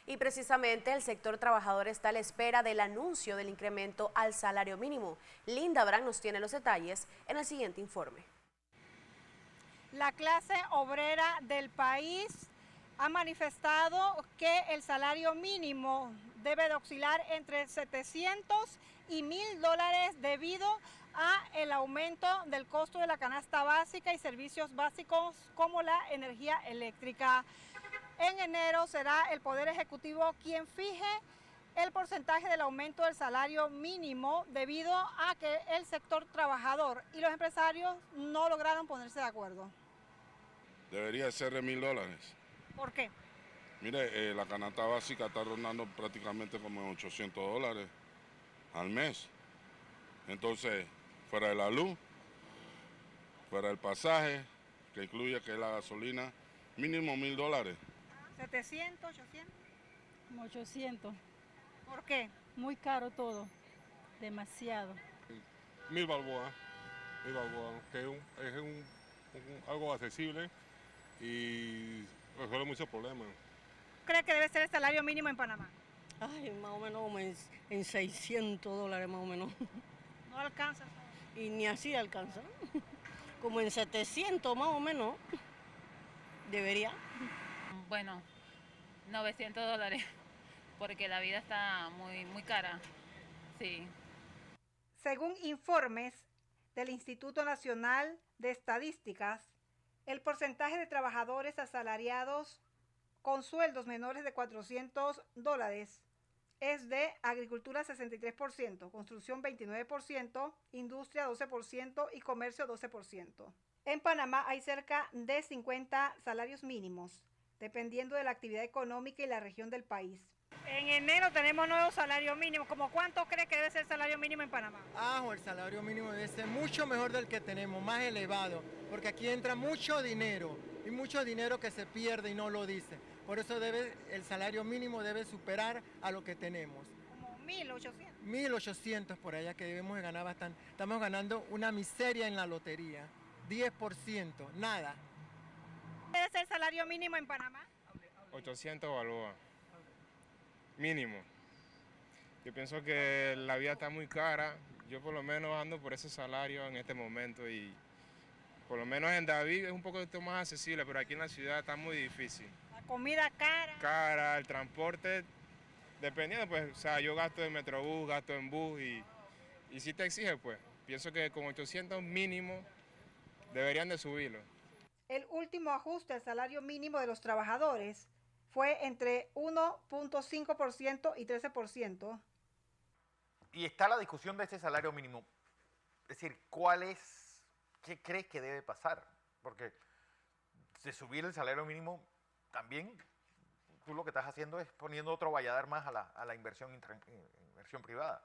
Y precisamente el sector trabajador está a la espera del anuncio del incremento al salario mínimo. Linda Brand nos tiene los detalles en el siguiente informe. La clase obrera del país ha manifestado que el salario mínimo debe de oscilar entre 700 y $1.000 debido a el aumento del costo de la canasta básica y servicios básicos como la energía eléctrica. En enero será el Poder Ejecutivo quien fije el porcentaje del aumento del salario mínimo debido a que el sector trabajador y los empresarios no lograron ponerse de acuerdo. Debería ser de $1.000. ¿Por qué? Mire, la canasta básica está rondando prácticamente como $800 al mes. Entonces, fuera de la luz, fuera del pasaje, que incluye que es la gasolina, mínimo $1.000. 700, 800. Como 800. ¿Por qué? Muy caro todo, demasiado. 1.000 balboas, que algo accesible y resuelve muchos problemas. ¿Cree que debe ser el salario mínimo en Panamá? Ay, más o menos como en $600 más o menos. No alcanza. Y ni así alcanza. Como en 700 más o menos. Debería. Bueno, $900, porque la vida está muy cara, sí. Según informes del Instituto Nacional de Estadísticas, el porcentaje de trabajadores asalariados con sueldos menores de $400 es de agricultura 63%, construcción 29%, industria 12% y comercio 12%. En Panamá hay cerca de 50 salarios mínimos, dependiendo de la actividad económica y la región del país. En enero tenemos nuevo salario mínimo. ¿Cómo cuánto cree que debe ser el salario mínimo en Panamá? El salario mínimo debe ser mucho mejor del que tenemos, más elevado, porque aquí entra mucho dinero y mucho dinero que se pierde y no lo dice. Por eso el salario mínimo debe superar a lo que tenemos. Como 1.800. 1.800 por allá que debemos de ganar bastante. Estamos ganando una miseria en la lotería, 10%, nada. ¿Debe ser el salario mínimo en Panamá? 800 balboas, mínimo. Yo pienso que la vida está muy cara. Yo por lo menos ando por ese salario en este momento y por lo menos en David es un poco más accesible, pero aquí en la ciudad está muy difícil. La comida cara. Cara, el transporte, dependiendo, pues, o sea, yo gasto en Metrobús, gasto en bus y si te exige, pues, pienso que con 800 mínimo deberían de subirlo. El último ajuste al salario mínimo de los trabajadores fue entre 1.5% y 13%. Y está la discusión de este salario mínimo. Es decir, ¿qué crees que debe pasar? Porque de subir el salario mínimo, también tú lo que estás haciendo es poniendo otro valladar más a la inversión privada.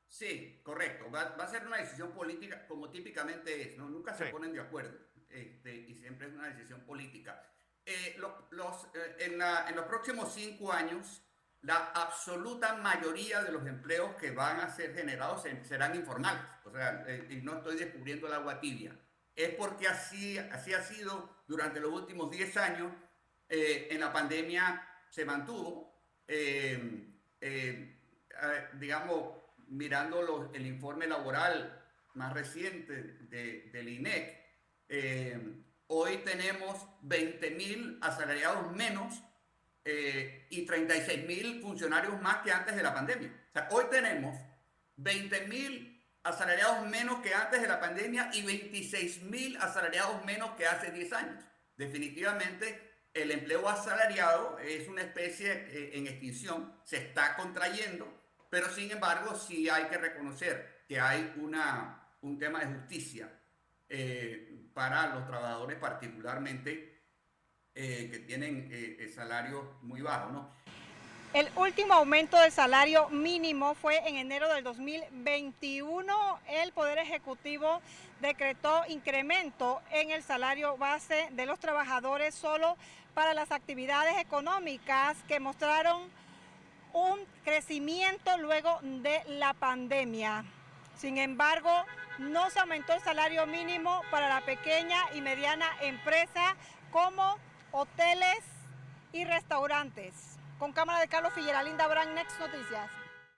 Sí, correcto. Va a ser una decisión política, como típicamente es, ¿no? Nunca se ponen de acuerdo, y siempre es una decisión política. En los próximos 5 años, la absoluta mayoría de los empleos que van a ser generados serán informales. O sea, y no estoy descubriendo el agua tibia. Es porque así ha sido durante los últimos 10 años. En la pandemia se mantuvo, digamos, mirando el informe laboral más reciente del INEC, hoy tenemos 20.000 asalariados menos y 36.000 funcionarios más que antes de la pandemia. O sea, hoy tenemos 20.000 asalariados menos que antes de la pandemia y 26.000 asalariados menos que hace 10 años. Definitivamente, el empleo asalariado es una especie en extinción, se está contrayendo, pero sin embargo sí hay que reconocer que hay un tema de justicia para los trabajadores particularmente que tienen salarios muy bajos, ¿no? El último aumento del salario mínimo fue en enero del 2021. El Poder Ejecutivo decretó incremento en el salario base de los trabajadores solo para las actividades económicas que mostraron un crecimiento luego de la pandemia. Sin embargo, no se aumentó el salario mínimo para la pequeña y mediana empresa como hoteles, y restaurantes. Con cámara de Carlos Figuera, Linda Brand, Next Noticias.